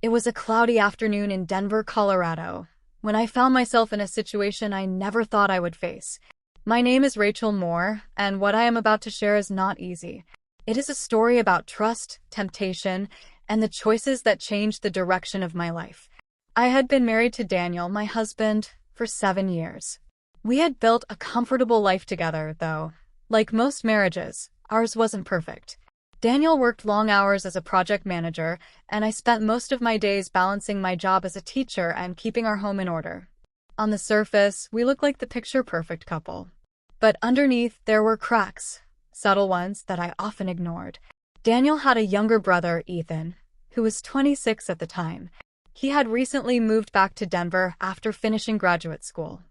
It was a cloudy afternoon in Denver, Colorado, when I found myself in a situation I never thought I would face. My name is Rachel Moore, and what I am about to share is not easy. It is a story about trust, temptation, and the choices that changed the direction of my life. I had been married to Daniel, my husband, for 7 years. We had built a comfortable life together, though. Like most marriages, ours wasn't perfect. Daniel worked long hours as a project manager, and I spent most of my days balancing my job as a teacher and keeping our home in order. On the surface, we looked like the picture-perfect couple. But underneath, there were cracks, subtle ones that I often ignored. Daniel had a younger brother, Ethan, who was 26 at the time. He had recently moved back to Denver after finishing graduate school.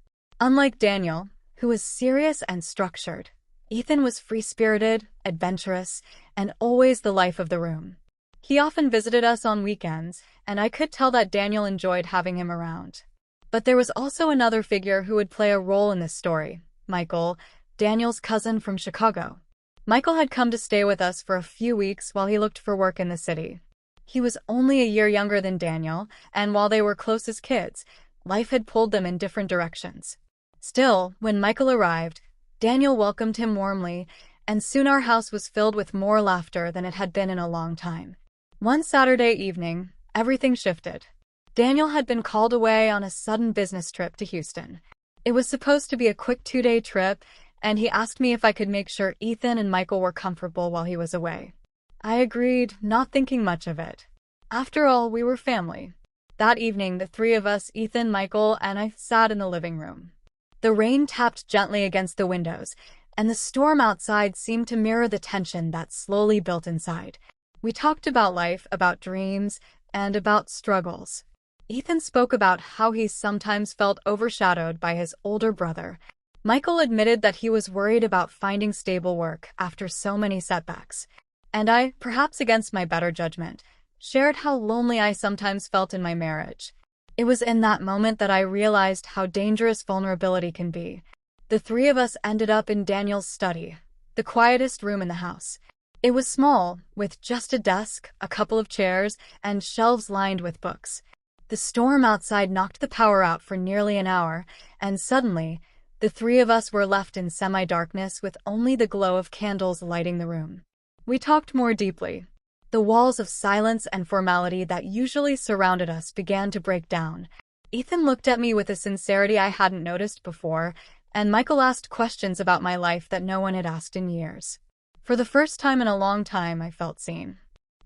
Unlike Daniel, who was serious and structured, Ethan was free-spirited, adventurous, and always the life of the room. He often visited us on weekends, and I could tell that Daniel enjoyed having him around. But there was also another figure who would play a role in this story, Michael, Daniel's cousin from Chicago. Michael had come to stay with us for a few weeks while he looked for work in the city. He was only a year younger than Daniel, and while they were close as kids, life had pulled them in different directions. Still, when Michael arrived, Daniel welcomed him warmly, and soon our house was filled with more laughter than it had been in a long time. One Saturday evening, everything shifted. Daniel had been called away on a sudden business trip to Houston. It was supposed to be a quick 2-day trip, and he asked me if I could make sure Ethan and Michael were comfortable while he was away. I agreed, not thinking much of it. After all, we were family. That evening, the three of us, Ethan, Michael, and I, sat in the living room. The rain tapped gently against the windows, and the storm outside seemed to mirror the tension that slowly built inside. We talked about life, about dreams, and about struggles. Ethan spoke about how he sometimes felt overshadowed by his older brother. Michael admitted that he was worried about finding stable work after so many setbacks. And I, perhaps against my better judgment, shared how lonely I sometimes felt in my marriage. It was in that moment that I realized how dangerous vulnerability can be. The three of us ended up in Daniel's study, the quietest room in the house. It was small, with just a desk, a couple of chairs, and shelves lined with books. The storm outside knocked the power out for nearly an hour, and suddenly, the three of us were left in semi-darkness with only the glow of candles lighting the room. We talked more deeply. The walls of silence and formality that usually surrounded us began to break down. Ethan looked at me with a sincerity I hadn't noticed before, and Michael asked questions about my life that no one had asked in years. For the first time in a long time, I felt seen.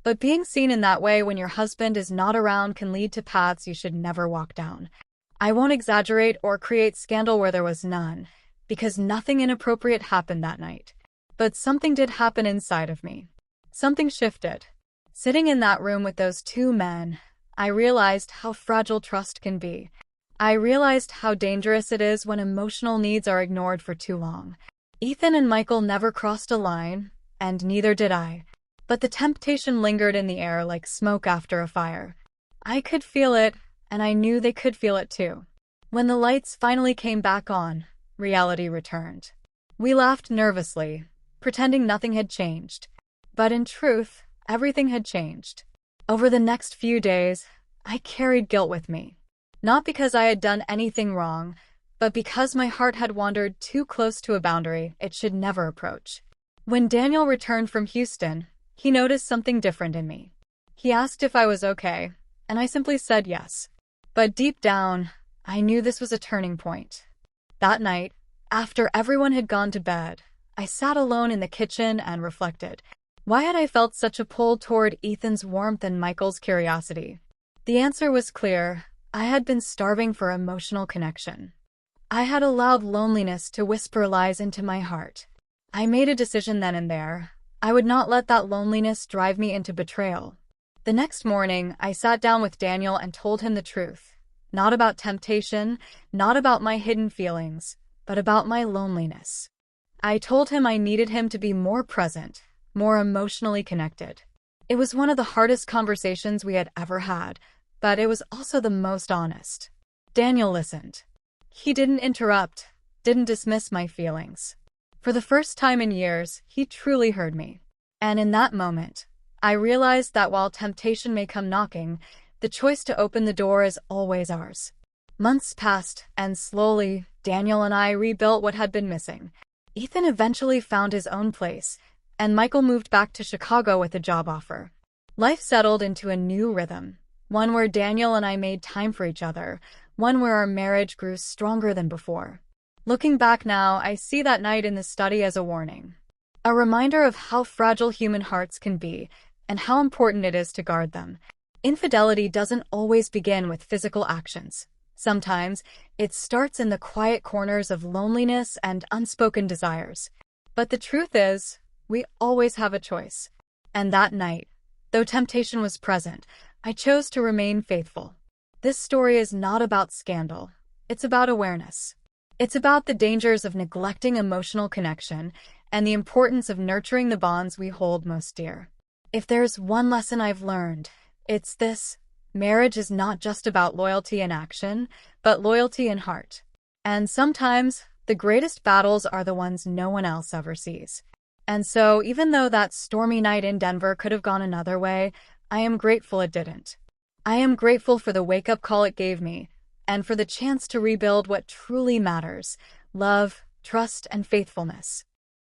But being seen in that way when your husband is not around can lead to paths you should never walk down. I won't exaggerate or create scandal where there was none, because nothing inappropriate happened that night. But something did happen inside of me. Something shifted. Sitting in that room with those two men, I realized how fragile trust can be. I realized how dangerous it is when emotional needs are ignored for too long. Ethan and Michael never crossed a line, and neither did I. But the temptation lingered in the air like smoke after a fire. I could feel it, and I knew they could feel it too. When the lights finally came back on, reality returned. We laughed nervously, pretending nothing had changed. But in truth, everything had changed. Over the next few days, I carried guilt with me. Not because I had done anything wrong, but because my heart had wandered too close to a boundary it should never approach. When Daniel returned from Houston, he noticed something different in me. He asked if I was okay, and I simply said yes. But deep down, I knew this was a turning point. That night, after everyone had gone to bed, I sat alone in the kitchen and reflected. Why had I felt such a pull toward Ethan's warmth and Michael's curiosity? The answer was clear. I had been starving for emotional connection. I had allowed loneliness to whisper lies into my heart. I made a decision then and there. I would not let that loneliness drive me into betrayal. The next morning, I sat down with Daniel and told him the truth. Not about temptation, not about my hidden feelings, but about my loneliness. I told him I needed him to be more present, more emotionally connected. It was one of the hardest conversations we had ever had, but it was also the most honest. Daniel listened. He didn't interrupt, didn't dismiss my feelings. For the first time in years, he truly heard me. And in that moment, I realized that while temptation may come knocking, The choice to open the door is always ours. Months passed, and slowly, Daniel and I rebuilt what had been missing. Ethan eventually found his own place, and Michael moved back to Chicago with a job offer. Life settled into a new rhythm, one where Daniel and I made time for each other, one where our marriage grew stronger than before. Looking back now, I see that night in the study as a warning. A reminder of how fragile human hearts can be, and how important it is to guard them. Infidelity doesn't always begin with physical actions. Sometimes, it starts in the quiet corners of loneliness and unspoken desires. But the truth is, we always have a choice. And that night, though temptation was present, I chose to remain faithful. This story is not about scandal. It's about awareness. It's about the dangers of neglecting emotional connection and the importance of nurturing the bonds we hold most dear. If there's one lesson I've learned, it's this: marriage is not just about loyalty in action, but loyalty in heart. And sometimes, the greatest battles are the ones no one else ever sees. And so, even though that stormy night in Denver could have gone another way, I am grateful it didn't. I am grateful for the wake-up call it gave me, and for the chance to rebuild what truly matters: love, trust, and faithfulness.